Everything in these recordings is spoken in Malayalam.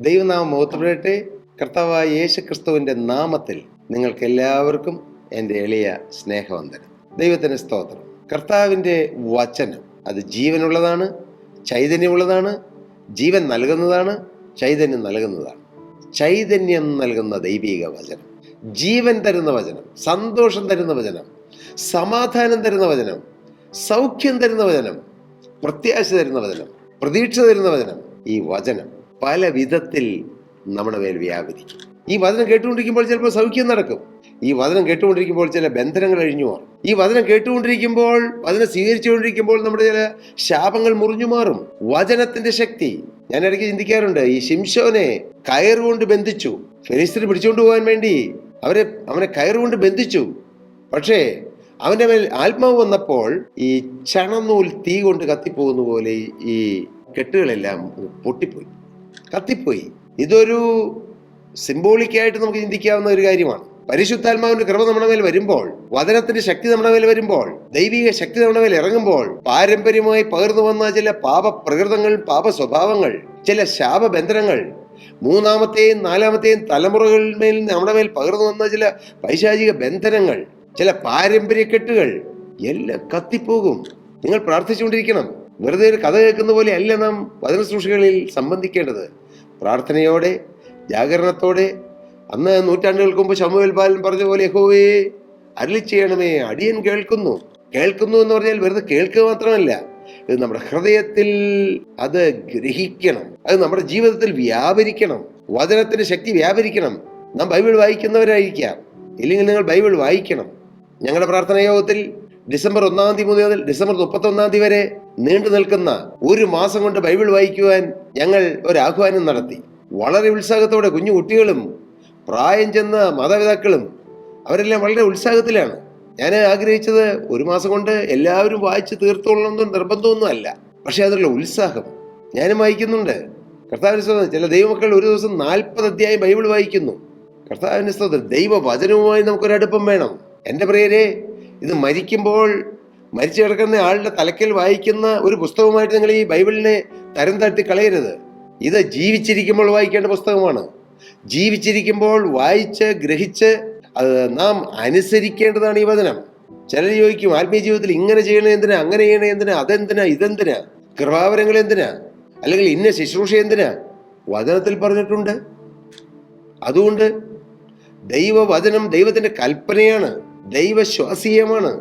ദൈവനാമം മഹത്വപ്പെടട്ടെ. കർത്താവായ യേശു ക്രിസ്തുവിൻ്റെ നാമത്തിൽ നിങ്ങൾക്ക് എല്ലാവർക്കും എൻ്റെ എളിയ സ്നേഹവന്ദനം. ദൈവത്തിന് സ്തോത്രം. കർത്താവിൻ്റെ വചനം അത് ജീവനുള്ളതാണ്, ചൈതന്യമുള്ളതാണ്, ജീവൻ നൽകുന്നതാണ്, ചൈതന്യം നൽകുന്നതാണ്. ചൈതന്യം നൽകുന്ന ദൈവിക വചനം, ജീവൻ തരുന്ന വചനം, സന്തോഷം തരുന്ന വചനം, സമാധാനം തരുന്ന വചനം, സൗഖ്യം തരുന്ന വചനം, പ്രത്യാശ തരുന്ന വചനം, പ്രതീക്ഷ തരുന്ന വചനം. ഈ വചനം പല വിധത്തിൽ നമ്മുടെ മേൽ വ്യാപരിക്കും. ഈ വചനം കേട്ടുകൊണ്ടിരിക്കുമ്പോൾ ചിലപ്പോൾ സൗഖ്യം നടക്കും. ഈ വചനം കേട്ടുകൊണ്ടിരിക്കുമ്പോൾ ചില ബന്ധനങ്ങൾ അഴിഞ്ഞു മാറും. ഈ വചനം കേട്ടുകൊണ്ടിരിക്കുമ്പോൾ, വചനം സ്വീകരിച്ചുകൊണ്ടിരിക്കുമ്പോൾ നമ്മുടെ ചില ശാപങ്ങൾ മുറിഞ്ഞു മാറും. വചനത്തിന്റെ ശക്തി. ഞാൻ ഇടയ്ക്ക് ചിന്തിക്കാറുണ്ട്, ഈ ശിംശോനെ കയറുകൊണ്ട് ബന്ധിച്ചു. ഫെലിസ്ത്യർ പിടിച്ചുകൊണ്ട് പോകാൻ വേണ്ടി അവനെ കയറുകൊണ്ട് ബന്ധിച്ചു. പക്ഷേ അവന്റെ മേൽ ആത്മാവ് വന്നപ്പോൾ ഈ ചണനൂൽ തീ കൊണ്ട് കത്തിപ്പോകുന്ന പോലെ ഈ കെട്ടുകളെല്ലാം പൊട്ടിപ്പോയി, കത്തിപ്പോയി. ഇതൊരു സിംബോളിക്കായിട്ട് നമുക്ക് ചിന്തിക്കാവുന്ന ഒരു കാര്യമാണ്. പരിശുദ്ധാത്മാവിന്റെ കൃപ നമ്മുടെ മേൽ വരുമ്പോൾ, വചനത്തിന്റെ ശക്തി നമ്മുടെ മേൽ വരുമ്പോൾ, ദൈവിക ശക്തി നമ്മുടെ മേൽ ഇറങ്ങുമ്പോൾ, പാരമ്പര്യമായി പകർന്നു വന്ന ചില പാപപ്രകൃതങ്ങൾ, പാപ സ്വഭാവങ്ങൾ, ചില ശാപബന്ധനങ്ങൾ, മൂന്നാമത്തെയും നാലാമത്തെയും തലമുറകളിൽ മേൽ നമ്മുടെ മേൽ പകർന്നു വന്ന ചില പൈശാചിക ബന്ധനങ്ങൾ, ചില പാരമ്പര്യക്കെട്ടുകൾ എല്ലാം കത്തിപ്പോകും. നിങ്ങൾ പ്രാർത്ഥിച്ചുകൊണ്ടിരിക്കണം. വെറുതെ ഒരു കഥ കേൾക്കുന്ന പോലെ അല്ല നാം വചന ശുശ്രൂഷകളിൽ സംബന്ധിക്കേണ്ടത്. പ്രാർത്ഥനയോടെ, ജാഗരണത്തോടെ. അന്ന് നൂറ്റാണ്ടുകൾക്ക് മുമ്പ് ശമൂവേൽ ബാലൻ പറഞ്ഞ പോലെ, യഹോവേ അരുളി ചെയ്യണമേ, അടിയൻ കേൾക്കുന്നു. കേൾക്കുന്നു എന്ന് പറഞ്ഞാൽ വെറുതെ കേൾക്കുക മാത്രമല്ല, ഇത് നമ്മുടെ ഹൃദയത്തിൽ അത് ഗ്രഹിക്കണം, അത് നമ്മുടെ ജീവിതത്തിൽ വ്യാപരിക്കണം. വചനത്തിന്റെ ശക്തി വ്യാപരിക്കണം. നാം ബൈബിൾ വായിക്കുന്നവരായിരിക്കാം, ഇല്ലെങ്കിൽ നിങ്ങൾ ബൈബിൾ വായിക്കണം. ഞങ്ങളുടെ പ്രാർത്ഥനാ യോഗത്തിൽ ഡിസംബർ 1 തീയതി മുതൽ ഡിസംബർ 31 വരെ നീണ്ടു നിൽക്കുന്ന ഒരു മാസം കൊണ്ട് ബൈബിൾ വായിക്കുവാൻ ഞങ്ങൾ ഒരു ആഹ്വാനം നടത്തി. വളരെ ഉത്സാഹത്തോടെ കുഞ്ഞു കുട്ടികളും പ്രായം ചെന്ന മാതാപിതാക്കളും അവരെല്ലാം വളരെ ഉത്സാഹത്തിലാണ്. ഞാൻ ആഗ്രഹിച്ചത് ഒരു മാസം കൊണ്ട് എല്ലാവരും വായിച്ച് തീർത്തോളണമെന്നും നിർബന്ധമൊന്നും അല്ല. പക്ഷെ അതിലുള്ള ഉത്സാഹം ഞാനും വായിക്കുന്നുണ്ട്. കർത്താവിന്റെ സ്തോത്രം. ചില ദൈവമക്കൾ ഒരു ദിവസം 40 അധ്യായം ബൈബിൾ വായിക്കുന്നു. കർത്താവിന്റെ സ്തോത്രം. ദൈവവചനവുമായി നമുക്കൊരടുപ്പം വേണം. എൻ്റെ പ്രിയരെ, ഇത് മരിക്കുമ്പോൾ മരിച്ചു കിടക്കുന്ന ആളുടെ തലക്കൽ വായിക്കുന്ന ഒരു പുസ്തകമായിട്ട് നിങ്ങൾ ഈ ബൈബിളിനെ തരം താഴ്ത്തി കളയരുത്. ഇത് ജീവിച്ചിരിക്കുമ്പോൾ വായിക്കേണ്ട പുസ്തകമാണ്. ജീവിച്ചിരിക്കുമ്പോൾ വായിച്ച് ഗ്രഹിച്ച് അത് നാം അനുസരിക്കേണ്ടതാണ് ഈ വചനം. ചിലർ ചോദിക്കും, ആത്മീയ ജീവിതത്തിൽ ഇങ്ങനെ ചെയ്യണേ എന്തിനാ, അങ്ങനെ ചെയ്യണേ എന്തിനാ, അതെന്തിനാ, ഇതെന്തിനാ, കൃപാവരങ്ങൾ എന്തിനാ, അല്ലെങ്കിൽ ഇന്ന ശുശ്രൂഷ എന്തിനാ? വചനത്തിൽ പറഞ്ഞിട്ടുണ്ട്. അതുകൊണ്ട് ദൈവവചനം ദൈവത്തിന്റെ കൽപ്പനയാണ്, ദൈവശ്വാസീയമാണ്.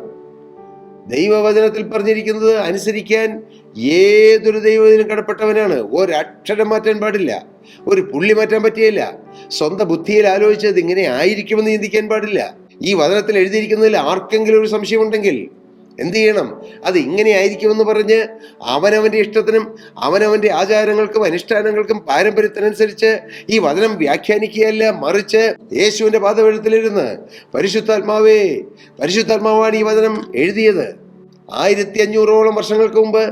ദൈവവചനത്തിൽ പറഞ്ഞിരിക്കുന്നത് അനുസരിക്കാൻ ഏതൊരു ദൈവത്തിനും കടപ്പെട്ടവനാണ്. ഒരക്ഷരം മാറ്റാൻ പാടില്ല, ഒരു പുള്ളി മാറ്റാൻ പറ്റിയില്ല. സ്വന്തം ബുദ്ധിയിൽ ആലോചിച്ചത് ഇങ്ങനെ ആയിരിക്കുമെന്ന് ചിന്തിക്കാൻ പാടില്ല. ഈ വചനത്തിൽ എഴുതിയിരിക്കുന്നതിൽ ആർക്കെങ്കിലും ഒരു സംശയമുണ്ടെങ്കിൽ എന്ത് ചെയ്യണം? അത് ഇങ്ങനെ ആയിരിക്കുമെന്ന് പറഞ്ഞ് അവനവന്റെ ഇഷ്ടത്തിനും അവനവന്റെ ആചാരങ്ങൾക്കും അനുഷ്ഠാനങ്ങൾക്കും പാരമ്പര്യത്തിനനുസരിച്ച് ഈ വചനം വ്യാഖ്യാനിക്കുകയല്ല, മറിച്ച് യേശുവിന്റെ പാദപീഠത്തിലിരുന്ന് പരിശുദ്ധാത്മാവാണ് ഈ വചനം എഴുതിയത്. 1500ഓളം വർഷങ്ങൾക്ക് മുമ്പ്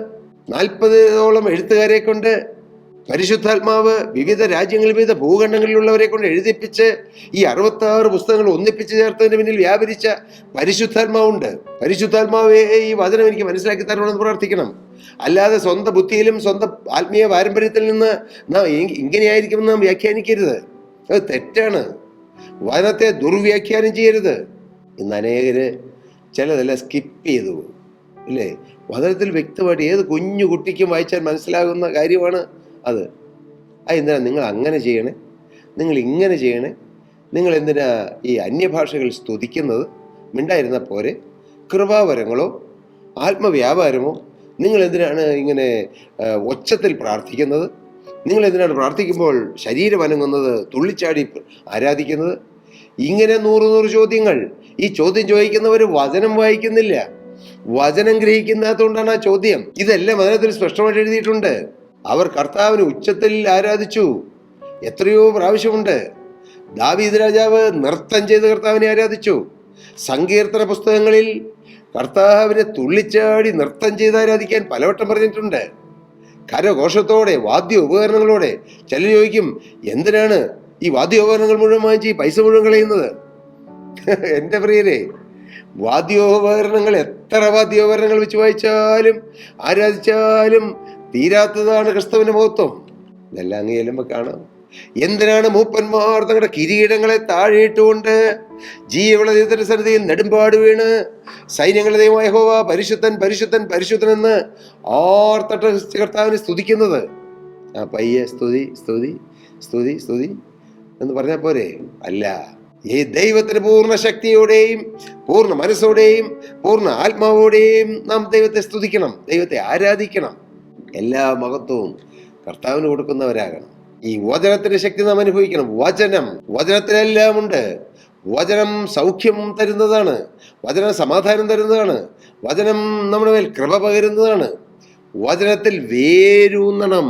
40ഓളം എഴുത്തുകാരെ കൊണ്ട് പരിശുദ്ധാത്മാവ് വിവിധ രാജ്യങ്ങളിൽ, വിവിധ ഭൂഖണ്ഡങ്ങളിലുള്ളവരെ കൊണ്ട് എഴുതിപ്പിച്ച് ഈ 66 പുസ്തകങ്ങൾ ഒന്നിപ്പിച്ച് ചേർത്തതിന് പിന്നിൽ വ്യാപരിച്ച പരിശുദ്ധാത്മാവുണ്ട്. പരിശുദ്ധാത്മാവേ, ഈ വചനം എനിക്ക് മനസ്സിലാക്കി തരണമെന്ന് പ്രാർത്ഥിക്കണം. അല്ലാതെ സ്വന്തം ബുദ്ധിയിലും സ്വന്തം ആത്മീയ പാരമ്പര്യത്തിൽ നിന്ന് ഇങ്ങനെയായിരിക്കുമെന്ന് നാം വ്യാഖ്യാനിക്കരുത്. അത് തെറ്റാണ്. വചനത്തെ ദുർവ്യാഖ്യാനം ചെയ്യരുത്. ഇന്ന് അനേകര് ചിലതെല്ലാം സ്കിപ്പ് ചെയ്തു പോകും, അല്ലേ? വചനത്തിൽ വ്യക്തമായിട്ട് ഏത് കുഞ്ഞു കുട്ടിക്കും വായിച്ചാൽ മനസ്സിലാകുന്ന കാര്യമാണ് അത്. എന്തിനാ നിങ്ങൾ അങ്ങനെ ചെയ്യണേ, നിങ്ങൾ ഇങ്ങനെ ചെയ്യണേ, നിങ്ങൾ എന്തിനാ ഈ അന്യഭാഷകൾ സ്തുതിക്കുന്നത്? മിണ്ടായിരുന്ന പോരെ. കൃപാവരങ്ങളോ ആത്മവ്യാപാരമോ, നിങ്ങൾ എന്തിനാണ് ഇങ്ങനെ ഒച്ചത്തിൽ പ്രാർത്ഥിക്കുന്നത്? നിങ്ങൾ എന്തിനാണ് പ്രാർത്ഥിക്കുമ്പോൾ ശരീരം അനങ്ങുന്നത്, തുള്ളിച്ചാടി ആരാധിക്കുന്നത്? ഇങ്ങനെ 100 ചോദ്യങ്ങൾ. ഈ ചോദ്യം ചോദിക്കുന്നവർ വചനം വായിക്കുന്നില്ല, വചനം ഗ്രഹിക്കാത്തതുകൊണ്ടാണ് ആ ചോദ്യം. ഇതെല്ലാം വചനത്തിൽ സ്പഷ്ടമായിട്ട് എഴുതിയിട്ടുണ്ട്. അവർ കർത്താവിന് ഉച്ചത്തിൽ ആരാധിച്ചു. എത്രയോ പ്രാവശ്യമുണ്ട്. ദാവീദ് രാജാവ് നൃത്തം ചെയ്ത് കർത്താവിനെ ആരാധിച്ചു. സങ്കീർത്തന പുസ്തകങ്ങളിൽ കർത്താവിനെ തുള്ളിച്ചാടി നൃത്തം ചെയ്ത് ആരാധിക്കാൻ പലവട്ടം പറഞ്ഞിട്ടുണ്ട്. കരഘോഷത്തോടെ, വാദ്യ ഉപകരണങ്ങളോടെ. ചിലർ ചോദിക്കും, എന്തിനാണ് ഈ വാദ്യോപകരണങ്ങൾ മുഴുവൻ വാങ്ങിച്ച് ഈ പൈസ മുഴുവൻ കളയുന്നത്? എൻ്റെ പ്രിയരെ, വാദ്യോപകരണങ്ങൾ, എത്ര വാദ്യോപകരണങ്ങൾ വെച്ച് വായിച്ചാലും ആരാധിച്ചാലും തീരാത്തതാണ് ക്രിസ്തുവിന്റെ മഹത്വം. ഇതെല്ലാം അങ്ങ് ചെല്ലുമ്പോൾ കാണാം. എന്തിനാണ് മൂപ്പന്മാർ തങ്ങളുടെ കിരീടങ്ങളെ താഴെയിട്ടുകൊണ്ട് ജീവനുള്ള ദൈവത്തിന്റെ സന്നിധിയിൽ നെടുമ്പാട് വീണ് സൈന്യങ്ങളുടെ ദൈവമായ യഹോവ പരിശുദ്ധൻ പരിശുദ്ധൻ പരിശുദ്ധൻ എന്ന് ആർത്തട്ട കർത്താവിനെ സ്തുതിക്കുന്നത്? പയ്യെ സ്തുതി സ്തുതി സ്തുതി സ്തുതി എന്ന് പറഞ്ഞാൽ പോരെ? അല്ല, ഈ ദൈവത്തിന് പൂർണ്ണ ശക്തിയോടെയും പൂർണ്ണ മനസ്സോടെയും പൂർണ്ണ ആത്മാവോടെയും നാം ദൈവത്തെ സ്തുതിക്കണം, ദൈവത്തെ ആരാധിക്കണം. എല്ലാ മഹത്വവും കർത്താവിന് കൊടുക്കുന്നവരാകണം. ഈ വചനത്തിന്റെ ശക്തി നാം അനുഭവിക്കണം. വചനത്തിലെല്ലാം ഉണ്ട്. വചനം സൗഖ്യം തരുന്നതാണ്, വചനം സമാധാനം തരുന്നതാണ്, വചനം നമ്മുടെ മേൽ കൃപ പകരുന്നതാണ്. വചനത്തിൽ വേരൂന്നണം,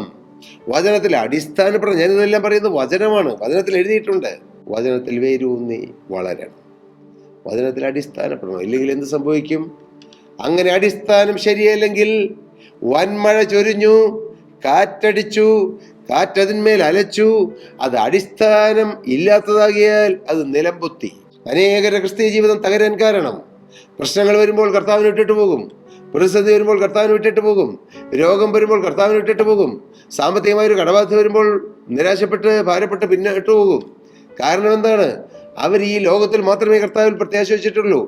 വചനത്തിൽ അടിസ്ഥാനപ്പെടണം. ഞാനിതെല്ലാം പറയുന്നത് വചനമാണ്, വചനത്തിൽ എഴുതിയിട്ടുണ്ട്. വചനത്തിൽ വേരൂന്നി വളരണം, വചനത്തിൽ അടിസ്ഥാനപ്പെടണം. ഇല്ലെങ്കിൽ എന്ത് സംഭവിക്കും? അങ്ങനെ അടിസ്ഥാനം ശരിയല്ലെങ്കിൽ വൻമഴ ചൊരിഞ്ഞു, കാറ്റടിച്ചു, കാറ്റതിന്മേൽ അലച്ചു, അത് അടിസ്ഥാനം ഇല്ലാത്തതാകിയാൽ അത് നിലംപൊത്തി. അനേകരുടെ ക്രിസ്തീയ ജീവിതം തകരാൻ കാരണം പ്രശ്നങ്ങൾ വരുമ്പോൾ കർത്താവിന് വിട്ടിട്ട് പോകും, പ്രതിസന്ധി വരുമ്പോൾ കർത്താവിന് വിട്ടിട്ട് പോകും, രോഗം വരുമ്പോൾ കർത്താവിന് വിട്ടിട്ട് പോകും, സാമ്പത്തികമായൊരു കടബാധ്യത വരുമ്പോൾ നിരാശപ്പെട്ട് ഭാരപ്പെട്ട് പിന്നിട്ട് പോകും. കാരണം എന്താണ്? അവർ ഈ ലോകത്തിൽ മാത്രമേ കർത്താവിൽ പ്രത്യാശ വെച്ചിട്ടുള്ളൂ.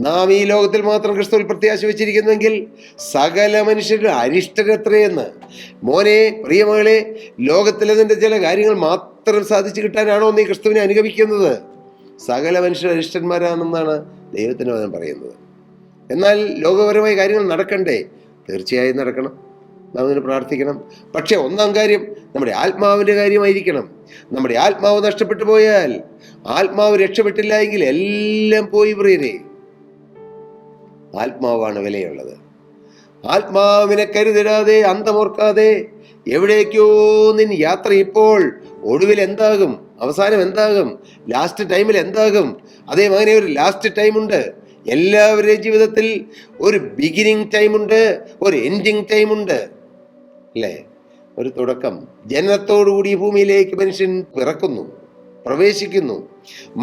നാം ഈ ലോകത്തിൽ മാത്രം ക്രിസ്തുവിൽ പ്രത്യാശ വെച്ചിരിക്കുന്നുവെങ്കിൽ സകല മനുഷ്യരുടെ അരിഷ്ടരെത്രയെന്ന്. മോനെ, പ്രിയമകളെ, ലോകത്തിലതിൻ്റെ ചില കാര്യങ്ങൾ മാത്രം സാധിച്ചു കിട്ടാനാണോ നീ ക്രിസ്തുവിനെ അനുഗമിക്കുന്നത്? സകല മനുഷ്യർ അരിഷ്ടന്മാരാണെന്നാണ് ദൈവത്തിന് വചനം പറയുന്നത്. എന്നാൽ ലോകപരമായ കാര്യങ്ങൾ നടക്കണ്ടേ? തീർച്ചയായും നടക്കണം, നാം അതിന് പ്രാർത്ഥിക്കണം. പക്ഷെ ഒന്നാം കാര്യം നമ്മുടെ ആത്മാവിൻ്റെ കാര്യമായിരിക്കണം. നമ്മുടെ ആത്മാവ് നഷ്ടപ്പെട്ടു പോയാൽ, ആത്മാവ് രക്ഷപ്പെട്ടില്ല എങ്കിൽ എല്ലാം പോയി പ്രിയരേ. ആത്മാവാണ് വിലയുള്ളത്. ആത്മാവിനെ കരുതിടാതെ, അന്തമോർക്കാതെ എവിടേക്കോ നിൻ യാത്ര. ഇപ്പോൾ ഒടുവിൽ എന്താകും? അവസാനം എന്താകും? ലാസ്റ്റ് ടൈമിൽ എന്താകും? അതേ മകനെ, ഒരു ലാസ്റ്റ് ടൈമുണ്ട്. എല്ലാവരുടെയും ജീവിതത്തിൽ ഒരു ബിഗിനിങ് ടൈമുണ്ട്, ഒരു എൻഡിങ് ടൈമുണ്ട്, അല്ലേ? ഒരു തുടക്കം. ജനനത്തോടുകൂടി ഭൂമിയിലേക്ക് മനുഷ്യൻ പിറക്കുന്നു, പ്രവേശിക്കുന്നു.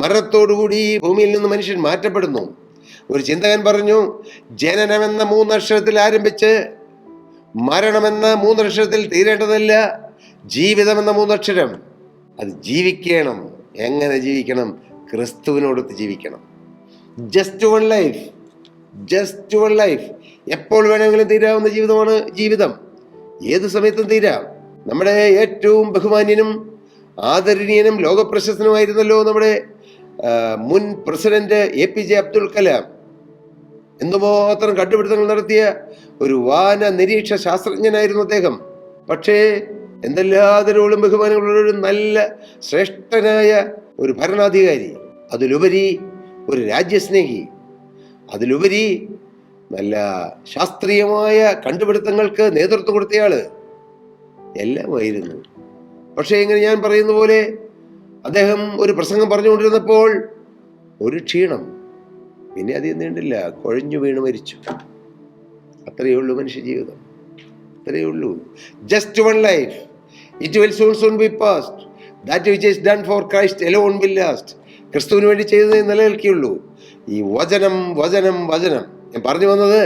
മരണത്തോടുകൂടി ഭൂമിയിൽ നിന്ന് മനുഷ്യൻ മാറ്റപ്പെടുന്നു. ഒരു ചിന്തകൻ പറഞ്ഞു, ജനനമെന്ന 3 അക്ഷരത്തിൽ ആരംഭിച്ച് മരണമെന്ന 3 അക്ഷരത്തിൽ തീരേണ്ടതല്ല, ജീവിതമെന്ന 3 അക്ഷരം. അത് ജീവിക്കണം. എങ്ങനെ ജീവിക്കണം? ക്രിസ്തുവിനോടൊത്ത് ജീവിക്കണം. Just one life, just one life. എപ്പോൾ വേണമെങ്കിലും തീരാവുന്ന ജീവിതമാണ് ജീവിതം. ഏത് സമയത്തും തീരാം. നമ്മുടെ ഏറ്റവും ബഹുമാന്യനും ആദരണീയനും ലോകപ്രശസ്തനുമായിരുന്നല്ലോ നമ്മുടെ മുൻ പ്രസിഡന്റ് APJ അബ്ദുൽ കലാം. എന്തുമാത്രം കണ്ടുപിടുത്തങ്ങൾ നടത്തിയ ഒരു വാന നിരീക്ഷ ശാസ്ത്രജ്ഞനായിരുന്നു അദ്ദേഹം. പക്ഷേ എന്തെല്ലാതരോളം ബഹുമാനങ്ങളുള്ള ഒരു നല്ല ശ്രേഷ്ഠനായ ഒരു ഭരണാധികാരി, അതിലുപരി ഒരു രാജ്യസ്നേഹി, അതിലുപരി നല്ല ശാസ്ത്രീയമായ കണ്ടുപിടുത്തങ്ങൾക്ക് നേതൃത്വം കൊടുത്തയാള് എല്ലാമായിരുന്നു. പക്ഷേ ഇങ്ങനെ ഞാൻ പറയുന്ന പോലെ അദ്ദേഹം ഒരു പ്രസംഗം പറഞ്ഞുകൊണ്ടിരുന്നപ്പോൾ ഒരു ക്ഷീണം, പിന്നെ അധികം നീണ്ടില്ല, കുഴഞ്ഞു വീണ് മരിച്ചു. അത്രയേ ഉള്ളൂ മനുഷ്യ ജീവിതം, അത്രയേ ഉള്ളൂ. Just one life, it will soon be past. That which is done for Christ alone will last. ക്രിസ്തുവിന് വേണ്ടി ചെയ്തതേ നിലനിൽക്കുകയുള്ളൂ. ഈ വചനം വചനം വചനം, ഞാൻ പറഞ്ഞു വന്നത്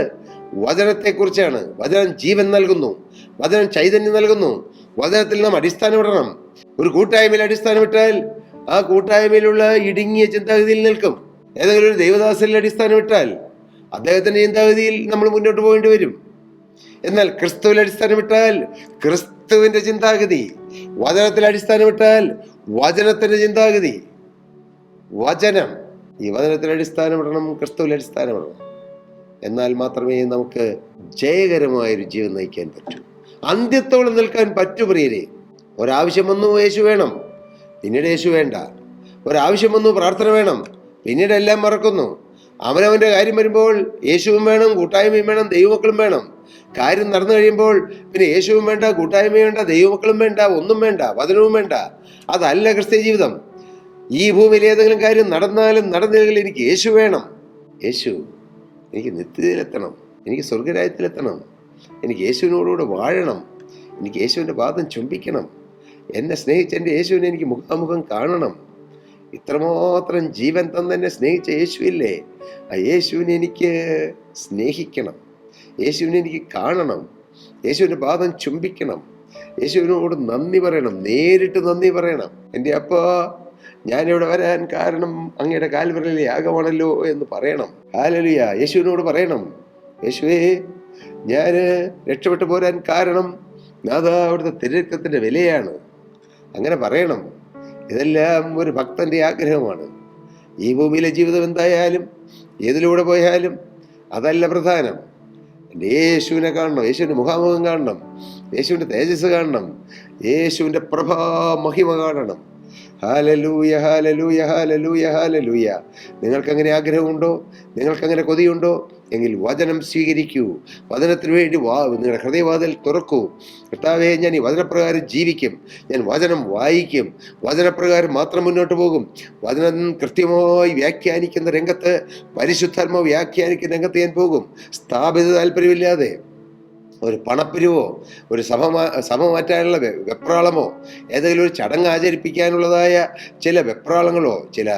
വചനത്തെക്കുറിച്ചാണ്. വചനം ജീവൻ നൽകുന്നു, വചനം ചൈതന്യം നൽകുന്നു. വചനത്തിൽ നാം അടിസ്ഥാനമിടണം. ഒരു കൂട്ടായ്മയിൽ അടിസ്ഥാനമിട്ടാൽ ആ കൂട്ടായ്മയിലുള്ള ഇടുങ്ങിയ ചിന്താഗതിയിൽ നിൽക്കും. ഏതെങ്കിലും ഒരു ദൈവദാസനിൽ അടിസ്ഥാനമിട്ടാൽ അദ്ദേഹത്തിൻ്റെ ചിന്താഗതിയിൽ നമ്മൾ മുന്നോട്ട് പോകേണ്ടി വരും. എന്നാൽ ക്രിസ്തുവിൽ അടിസ്ഥാനമിട്ടാൽ ക്രിസ്തുവിൻ്റെ ചിന്താഗതി, വചനത്തിൽ അടിസ്ഥാനമിട്ടാൽ വചനത്തിൻ്റെ ചിന്താഗതി. വചനം, ഈ വചനത്തിൽ അടിസ്ഥാനമിടണം, ക്രിസ്തുവിൽ അടിസ്ഥാനമിടണം. എന്നാൽ മാത്രമേ നമുക്ക് ജയകരമായൊരു ജീവൻ നയിക്കാൻ പറ്റൂ, അന്ത്യത്തോളം നിൽക്കാൻ പറ്റൂ പ്രിയരെ. ഒരാവശ്യം വന്നു യേശു വേണം, പിന്നീട് യേശു വേണ്ട. ഒരാവശ്യം വന്നു പ്രാർത്ഥന വേണം, പിന്നീട് എല്ലാം മറക്കുന്നു. അവനവൻ്റെ കാര്യം വരുമ്പോൾ യേശുവും വേണം, കൂട്ടായ്മയും വേണം, ദൈവമക്കളും വേണം. കാര്യം നടന്നു കഴിയുമ്പോൾ പിന്നെ യേശുവും വേണ്ട, കൂട്ടായ്മയും വേണ്ട, ദൈവമക്കളും വേണ്ട, ഒന്നും വേണ്ട, വചനവും വേണ്ട. അതല്ല ക്രിസ്ത്യ ജീവിതം. ഈ ഭൂമിയിൽ ഏതെങ്കിലും കാര്യം നടന്നാലും നടന്നില്ലെങ്കിലും എനിക്ക് യേശു വേണം. യേശു, എനിക്ക് നിത്യതയിലെത്തണം, എനിക്ക് സ്വർഗരാജ്യത്തിലെത്തണം, എനിക്ക് യേശുവിനോടുകൂടെ വാഴണം, എനിക്ക് യേശുവിൻ്റെ പാദം ചുംബിക്കണം, എന്നെ സ്നേഹിച്ച എൻ്റെ യേശുവിനെ എനിക്ക് മുഖാമുഖം കാണണം. ഇത്രമാത്രം ജീവൻ തന്നെ സ്നേഹിച്ച യേശുവില്ലേ, ആ യേശുവിനെ എനിക്ക് സ്നേഹിക്കണം, യേശുവിനെ എനിക്ക് കാണണം, യേശുവിൻ്റെ പാദം ചുംബിക്കണം, യേശുവിനോട് നന്ദി പറയണം, നേരിട്ട് നന്ദി പറയണം. എൻ്റെ അപ്പാ, ഞാനിവിടെ വരാൻ കാരണം അങ്ങയുടെ കാൽവരിയിലെ യാഗമാണല്ലോ എന്ന് പറയണം. ഹല്ലേലൂയ. യേശുവിനോട് പറയണം, യേശുവേ, ഞാൻ രക്ഷപ്പെട്ടു പോരാൻ കാരണം നാഥാ അവിടുത്തെ തിരുരക്തത്തിൻ്റെ വിലയാണ്. അങ്ങനെ പറയണം. ഇതെല്ലാം ഒരു ഭക്തന്റെ ആഗ്രഹമാണ്. ഈ ഭൂമിയിലെ ജീവിതം എന്തായാലും, ഏതിലൂടെ പോയാലും അതല്ല പ്രധാനം. എൻ്റെ യേശുവിനെ കാണണം, യേശുവിൻ്റെ മുഖാമുഖം കാണണം, യേശുവിൻ്റെ തേജസ് കാണണം, യേശുവിൻ്റെ പ്രഭാ മഹിമ കാണണം. ഹല്ലേലൂയ, ഹല്ലേലൂയ, ഹല്ലേലൂയ, ഹല്ലേലൂയ. നിങ്ങൾക്കങ്ങനെ ആഗ്രഹമുണ്ടോ? നിങ്ങൾക്കങ്ങനെ കൊതിയുണ്ടോ? എങ്കിൽ വചനം സ്വീകരിക്കൂ. വചനത്തിന് വേണ്ടി നിങ്ങളുടെ ഹൃദയവാതിൽ തുറക്കൂ. കർത്താവേ, ഞാൻ ഈ വചനപ്രകാരം ജീവിക്കും, ഞാൻ വചനം വായിക്കും, വചനപ്രകാരം മാത്രം മുന്നോട്ട് പോകും. വചനം കൃത്യമായി വ്യാഖ്യാനിക്കുന്ന രംഗത്ത്, പരിശുദ്ധാത്മാവ് വ്യാഖ്യാനിക്കുന്ന രംഗത്ത് ഞാൻ പോകും. സ്ഥാപിത താല്പര്യമില്ലാതെ ഒരു പണപ്പിരിവോ, ഒരു സഭ മാറ്റാനുള്ള വെപ്രാളമോ, ഏതെങ്കിലും ഒരു ചടങ്ങ് ആചരിപ്പിക്കാനുള്ളതായ ചില വെപ്രാളങ്ങളോ, ചില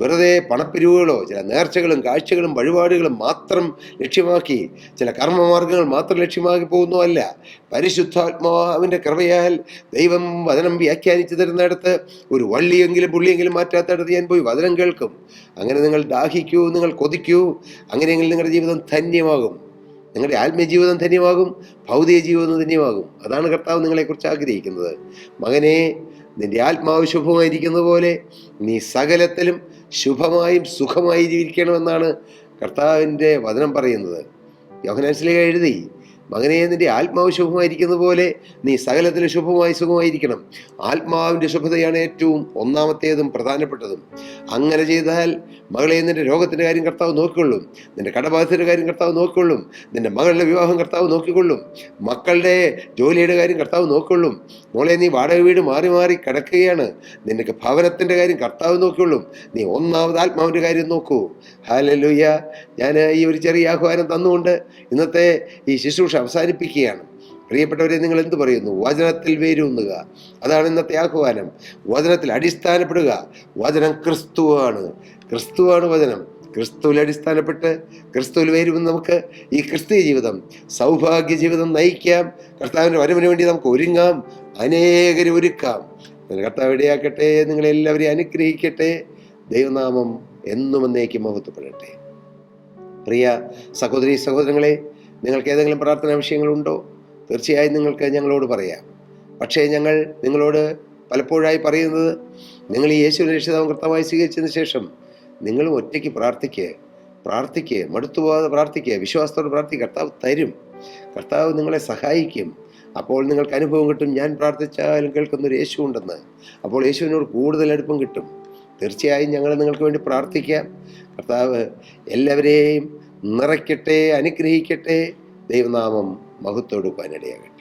വെറുതെ പണപ്പിരിവുകളോ, ചില നേർച്ചകളും കാഴ്ചകളും വഴിപാടുകളും മാത്രം ലക്ഷ്യമാക്കി, ചില കർമ്മമാർഗങ്ങൾ മാത്രം ലക്ഷ്യമാക്കി പോകുന്നതല്ല. പരിശുദ്ധാത്മാവിൻ്റെ കൃപയാൽ ദൈവം വചനം വ്യാഖ്യാനിച്ചു തരുന്നിടത്ത് ഒരു വള്ളിയെങ്കിലും പുള്ളിയെങ്കിലും മാറ്റാത്തടത്ത് ഞാൻ പോയി വചനം കേൾക്കും. അങ്ങനെ നിങ്ങൾ ദാഹിക്കൂ, നിങ്ങൾ കൊതിക്കൂ. അങ്ങനെയെങ്കിൽ നിങ്ങളുടെ ജീവിതം ധന്യമാകും. നിങ്ങളുടെ ആത്മീയ ജീവിതം ധന്യമാകും, ഭൗതിക ജീവിതം ധന്യമാകും. അതാണ് കർത്താവ് നിങ്ങളെക്കുറിച്ച് ആഗ്രഹിക്കുന്നത്. മകനെ, നിന്റെ ആത്മാവ് ശുഭമായിരിക്കുന്നത് പോലെ നീ സകലത്തിലും ശുഭമായും സുഖമായി ജീവിക്കണമെന്നാണ് കർത്താവിൻ്റെ വചനം പറയുന്നത്. യോഹന്നാൻ ശ്ലീഹ എഴുതി, മകനെ, നിന്റെ ആത്മാവ് ശുഭമായിരിക്കുന്നത് പോലെ നീ സകലത്തിലും ശുഭമായി സുഖമായിരിക്കണം. ആത്മാവിൻ്റെ ശുഭതയാണ് ഏറ്റവും ഒന്നാമത്തേതും പ്രധാനപ്പെട്ടതും. അങ്ങനെ ചെയ്താൽ മകളെ, നിന്റെ രോഗത്തിൻ്റെ കാര്യം കർത്താവ് നോക്കിക്കൊള്ളും, നിന്റെ കടബാധ്യതയുടെ കാര്യം കർത്താവ് നോക്കിക്കൊള്ളും, നിന്റെ മകളുടെ വിവാഹം കർത്താവ് നോക്കിക്കൊള്ളും, മക്കളുടെ ജോലിയുടെ കാര്യം കർത്താവ് നോക്കിക്കൊള്ളും. മോളെ, നീ വാടക വീട് മാറി മാറി കിടക്കുകയാണ്, നിനക്ക് ഭവനത്തിൻ്റെ കാര്യം കർത്താവ് നോക്കിക്കൊള്ളും. നീ ഒന്നാമത് ആത്മാവിൻ്റെ കാര്യം നോക്കൂ. ഹല്ലേലൂയ. ഞാൻ ഈ ഒരു ചെറിയ ആഹ്വാനം തന്നുകൊണ്ട് ഇന്നത്തെ ഈ ശുശ്രൂഷ അവസാനിപ്പിക്കുകയാണ്. പ്രിയപ്പെട്ടവരെ, നിങ്ങൾ എന്ത് പറയുന്നു? വചനത്തിൽ വേരൂന്നുക. അതാണ് ഇന്നത്തെ ആഹ്വാനം. വചനത്തിൽ അടിസ്ഥാനപ്പെടുക. വചനം ക്രിസ്തുവാണ്. ക്രിസ്തുവാണ് വചനം. ക്രിസ്തുവിൽ അടിസ്ഥാനപ്പെട്ട് ക്രിസ്തുവിൽ വരുമ്പോൾ നമുക്ക് ഈ ക്രിസ്തീയ ജീവിതം, സൗഭാഗ്യ ജീവിതം നയിക്കാം. കർത്താവിൻ്റെ വരവിന് വേണ്ടി നമുക്ക് ഒരുങ്ങാം, അനേകരെ ഒരുക്കാം. കർത്താവ് ഇടയാക്കട്ടെ, നിങ്ങളെല്ലാവരെയും അനുഗ്രഹിക്കട്ടെ. ദൈവനാമം എന്നും എന്നേക്കും മഹത്വപ്പെടട്ടെ. പ്രിയ സഹോദരീ സഹോദരങ്ങളെ, നിങ്ങൾക്ക് ഏതെങ്കിലും പ്രാർത്ഥനാ വിഷയങ്ങളുണ്ടോ? തീർച്ചയായും നിങ്ങൾക്ക് ഞങ്ങളോട് പറയാം. പക്ഷേ ഞങ്ങൾ നിങ്ങളോട് പലപ്പോഴായി പറയുന്നത്, നിങ്ങൾ ഈ യേശുവിനെ രക്ഷിതാവും കർത്താവായി സ്വീകരിച്ചതിന് ശേഷം നിങ്ങളും ഒറ്റയ്ക്ക് പ്രാർത്ഥിക്കുക, മടുത്തുപോകാതെ പ്രാർത്ഥിക്കുക, വിശ്വാസത്തോടെ പ്രാർത്ഥിക്കുക. കർത്താവ് തരും, കർത്താവ് നിങ്ങളെ സഹായിക്കും. അപ്പോൾ നിങ്ങൾക്ക് അനുഭവം കിട്ടും, ഞാൻ പ്രാർത്ഥിച്ചാലും കേൾക്കുന്നൊരു യേശു ഉണ്ടെന്ന്. അപ്പോൾ യേശുവിനോട് കൂടുതൽ അടുപ്പം കിട്ടും. തീർച്ചയായും ഞങ്ങൾ നിങ്ങൾക്ക് വേണ്ടി പ്രാർത്ഥിക്കാം. കർത്താവ് എല്ലാവരെയും നിറയ്ക്കട്ടെ, അനുഗ്രഹിക്കട്ടെ. ദൈവനാമം മഹത്വമെടുക്കാനിടയാകട്ടെ.